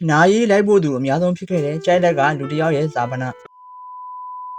နာရီလိုက်ဖို့သူအများဆုံးဖြစ်ခဲ့တဲ့ကျိုက်လက်ကလူတစ်ယောက်ရဲ့ဇာပနာ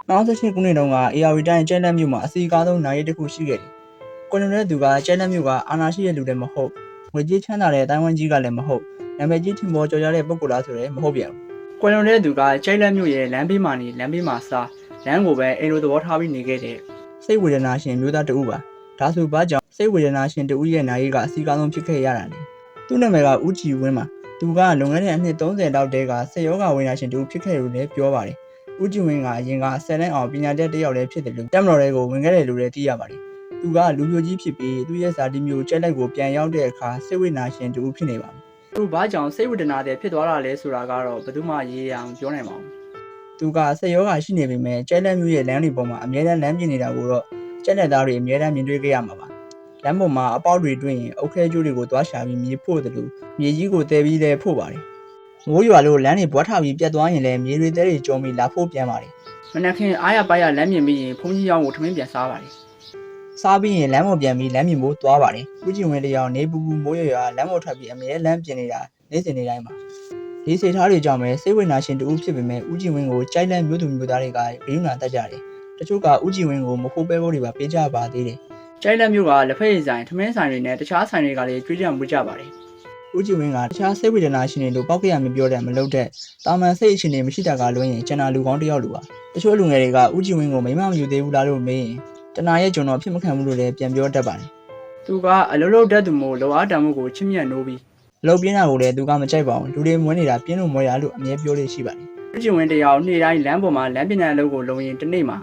2018ခုနှစ်တုန်းက AR တိုင်းကျိုက်လက်မြို့မှာအစီအကားဆုံးနာရီတစ်ခုရှိခဲ့တယ်။ကွန်လွန်တဲ့သူကကျိုက်လက်မြို့ကအာဏာရှိတဲ့လူလည်းမဟုတ်ငွေကြေးချမ်းသာတဲ့တိုင်းဝန်းကြီးကလည်းမဟုတ်နာမည်ကြီးထင်ပေါ်ကျော်ကြားတဲ့ပုဂ္ဂိုလ်လားဆိုတော့မဟုတ်ပြန်ဘူး။ကွန်လွန်တဲ့သူကကျိုက်လက်မြို့ရဲ့လမ်းဘေးမှာနေလမ်းဘေးမှာစားလမ်းကိုပဲအိမ်လိုသဘောထားပြီးနေခဲ့တဲ့စိတ်ဝေဒနာရှင်မျိုးသားတဦးပါ။ဒါဆိုဘာကြောင့်စိတ်ဝေဒနာရှင်တဦးရဲ့နာရီကအစီအကားဆုံးဖြစ်ခဲ့ရတာလဲ။သူ့နာမည်ကဦးကြည်ဝင်းပါ။သူကလွန်ခဲ့တဲ့အနှစ်30လောက်တည်းကဆေးရောဂါဝေဒနာရှင်တဦးဖြစ်ခဲ့လို့လည်းပြောပါတယ်။ဦးကြည်ဝင်းကအရင်က10တန်းအောင်ပညာတတ်တစ်ယောက်လည်းဖြစ်တယ်လို့တက်မတော်တွေကိုဝင်ခဲ့တယ်လို့လည်းသိရပါတယ်။သူကလူမျိုးကြီးဖြစ်ပြီးသူ့ရဲ့ဇာတိမျိုးကျက်လက်ကိုပြန်ရောက်တဲ့အခါစိတ်ဝေဒနာရှင်တဦးဖြစ်နေပါပြီ။သူဘာကြောင့်စိတ်ဝေဒနာတွေဖြစ်သွားတာလဲဆိုတာကတော့ဘယ်သူမှရေးရအောင်ပြောနိုင်ပါဘူး။သူကဆေးရောဂါရှိနေပေမဲ့ကျက်လက်မျိုးရဲ့လမ်းတွေပေါ်မှာအမြဲတမ်းလမ်းပြင်နေတာကိုတော့ကျက်လက်သားတွေအမြဲတမ်းမြင်တွေ့ခဲ့ရမှာပါ။လမ်းပေါ်မှာအပေါက်တွေတွင်းရင်အုတ်ခဲကျိုးတွေကိုသွားရှာပြီးမြေဖို့တယ်လို့မြေကြီးကိုတဲပြီးလဲဖို့ပါတယ်။မိုးရွာလို့လမ်းတွေဘွားထားပြီးပြတ်သွားရင်လည်းမြေတွေတဲတွေကျုံပြီးလာဖို့ပြန်ပါတယ်။မနက်ခင်းအားရပါရလမ်းမြင်ပြီးရင်ဖုန်းကြီးရောင်းကိုထမင်းပြန်စားပါတယ်။စားပြီးရင်လမ်းပေါ်ပြန်ပြီးလမ်းမြင်ဖို့သွားပါတယ်။ဦးကြည်ဝင်းတယောက်နေပူပူမိုးရွာလမ်းပေါ်ထွက်ပြီးအမြဲလမ်းပြင်နေတာနေ့စဉ်နေ့တိုင်းပါ။ဒီစိတ်ထားတွေကြောင့်ပဲစိတ်ဝေဒနာရှင်တူဖြစ်ပေမဲ့ဦးကြည်ဝင်းကိုကြိုက်လက်မျိုးသူမျိုးသားတွေကဂရုဏာတတ်ကြတယ်။တချို့ကဦးကြည်ဝင်းကိုမဖို့ပဲဖို့တွေပါပေးကြပါသေးတယ်။ကျိုက်လက်မျိုးကလက်ဖက်ရည်ဆိုင်ထမင်းဆိုင်တွေနဲ့တခြားဆိုင်တွေကလည်းကျွေးကြမှုကြပါတယ်။ဦးကြည်ဝင်းကတခြားစိတ်ဝေဒနာရှင်တွေလိုပောက်ကြရမပြောတဲ့မလုပ်တဲ့တာမန်စိတ်အခြေအနေမရှိတာကလွှဲရင်ကျန်တာလူကောင်းတစ်ယောက်လူပါ။တချို့လူငယ်တွေကဦးကြည်ဝင်းကိုမိမမယူသေးဘူးလားလို့မေးရင်တနာရဲ့ကျွန်တော်ဖြစ်မခံဘူးလို့လည်းပြန်ပြောတတ်ပါတယ်။သူကအလုံးလုံးတတ်သူမို့လောအားတံမှုကိုချစ်မြတ်နိုးပြီးအလုပ်ပြင်းတာကိုလည်းသူကမကြိုက်ပါဘူး။လူတွေမွေးနေတာပြင်းလို့မွေးရလို့အမြဲပြောလို့ရှိပါတယ်။ဦးကြည်ဝင်းတယောက်နေ့တိုင်းလမ်းပေါ်မှာလမ်းပြင်တဲ့အလုပ်ကိုလုပ်ရင်တစ်နေ့မှာ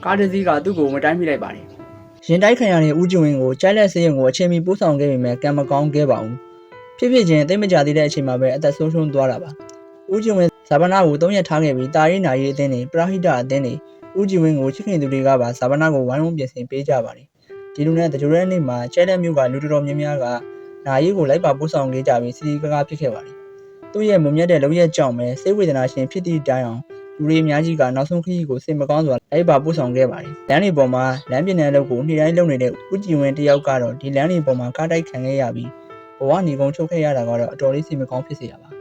ကားတစ်စီးကသူ့ကိုမတိုင်းမိလိုက်ပါတယ်။ရင်တိုက်ခံရတဲ့ဦးကျင်ဝင်းကိုကျိုက်လက်ဆေးရုံကိုအချိန်မီပို့ဆောင်ခဲ့ပေမဲ့ကံမကောင်းခဲ့ပါဘူး။ဖြစ်ချင်းသိမကြသေးတဲ့အချိန်မှာပဲအသက်ဆုံးရှုံးသွားတာပါ။ဦးကျင်ဝင်းဇာပနာကို3ရက်ထားခဲ့ပြီးတာရီနာရီအသင်းတွေပရာဟိတအသင်းတွေဦးကျင်ဝင်းကိုချစ်ခင်သူတွေကပါဇာပနာကိုဝိုင်းဝန်းပြင်ဆင်ပေးကြပါတယ်။ဒီလိုနဲ့တကြိုတဲ့နေ့မှာကျိုက်လက်မြို့ကလူတော်များများကနာရီကိုလိုက်ပါပို့ဆောင်ခဲ့ကြပြီးစီစီကားကားဖြစ်ခဲ့ပါတယ်။သူ့ရဲ့မုံမြတ်တဲ့လုံရက်ကြောင့်ပဲစိတ်ဝေဒနာရှင်ဖြစ်သည့်တိုင်အောင်လူတွေအများကြီးကနောက်ဆုံးခရီးကိုစိတ်မကောင်းစွာလိုက်ပါပို့ဆောင်ခဲ့ပါတယ်။လမ်းတွေပေါ်မှာလမ်းပြင်တဲ့အလုပ်ကိုနေ့တိုင်းလုပ်နေတဲ့ဦးကြည်ဝင်းတယောက်ကတော့ဒီလမ်းတွေပေါ်မှာကားတိုက်ခံခဲ့ရပြီးဘဝနေကုန်ချုပ်ခဲ့ရတာကတော့အတော်လေးစိတ်မကောင်းဖြစ်စေရပါ